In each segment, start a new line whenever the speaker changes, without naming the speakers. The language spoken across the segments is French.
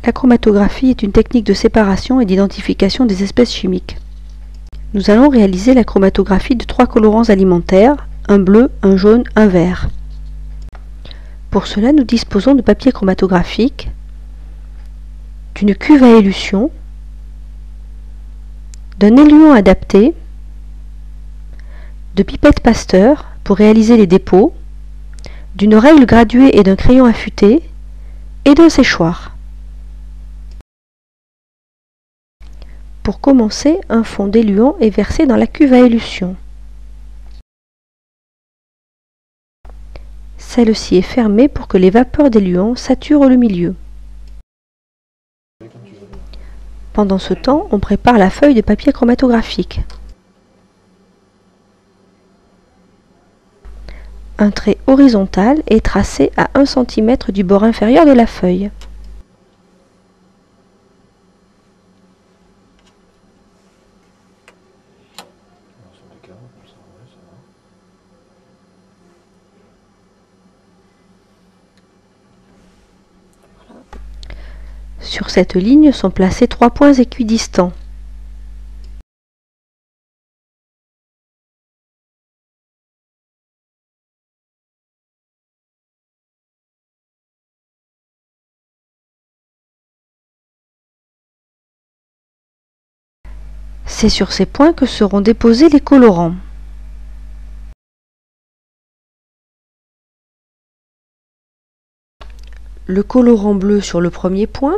La chromatographie est une technique de séparation et d'identification des espèces chimiques. Nous allons réaliser la chromatographie de 3 colorants alimentaires, un bleu, un jaune, un vert. Pour cela, nous disposons de papier chromatographique, d'une cuve à élution, d'un éluant adapté, de pipettes Pasteur pour réaliser les dépôts, d'une règle graduée et d'un crayon affûté, et d'un séchoir. Pour commencer, un fond d'éluant est versé dans la cuve à élution. Celle-ci est fermée pour que les vapeurs d'éluant saturent le milieu. Pendant ce temps, on prépare la feuille de papier chromatographique. Un trait horizontal est tracé à 1 cm du bord inférieur de la feuille. Sur cette ligne sont placés 3 points équidistants. C'est sur ces points que seront déposés les colorants. Le colorant bleu sur le premier point,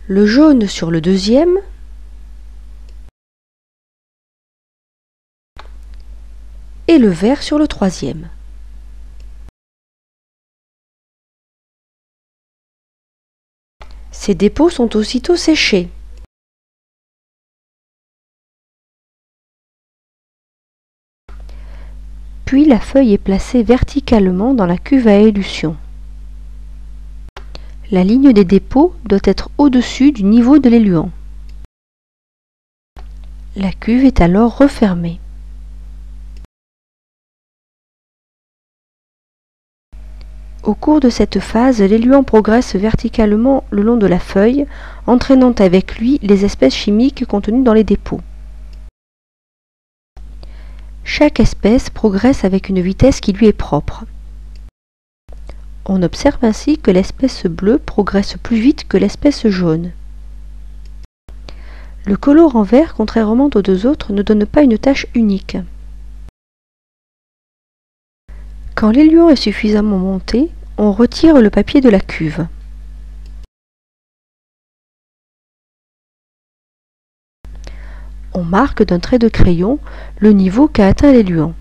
le jaune sur le deuxième, et le vert sur le troisième. Ces dépôts sont aussitôt séchés. Puis la feuille est placée verticalement dans la cuve à élution. La ligne des dépôts doit être au-dessus du niveau de l'éluant. La cuve est alors refermée. Au cours de cette phase, l'éluant progresse verticalement le long de la feuille, entraînant avec lui les espèces chimiques contenues dans les dépôts. Chaque espèce progresse avec une vitesse qui lui est propre. On observe ainsi que l'espèce bleue progresse plus vite que l'espèce jaune. Le colorant vert, contrairement aux deux autres, ne donne pas une tache unique. Quand l'éluant est suffisamment monté, on retire le papier de la cuve. On marque d'un trait de crayon le niveau qu'a atteint l'éluant.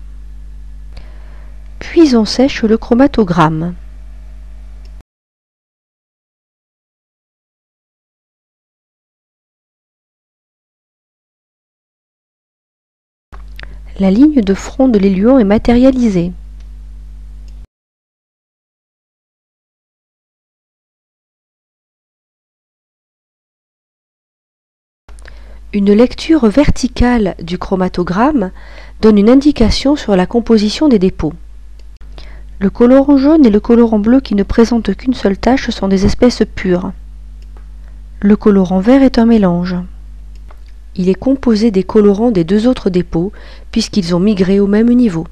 Puis on sèche le chromatogramme. La ligne de front de l'éluant est matérialisée. Une lecture verticale du chromatogramme donne une indication sur la composition des dépôts. Le colorant jaune et le colorant bleu qui ne présentent qu'une seule tache sont des espèces pures. Le colorant vert est un mélange. Il est composé des colorants des deux autres dépôts puisqu'ils ont migré au même niveau.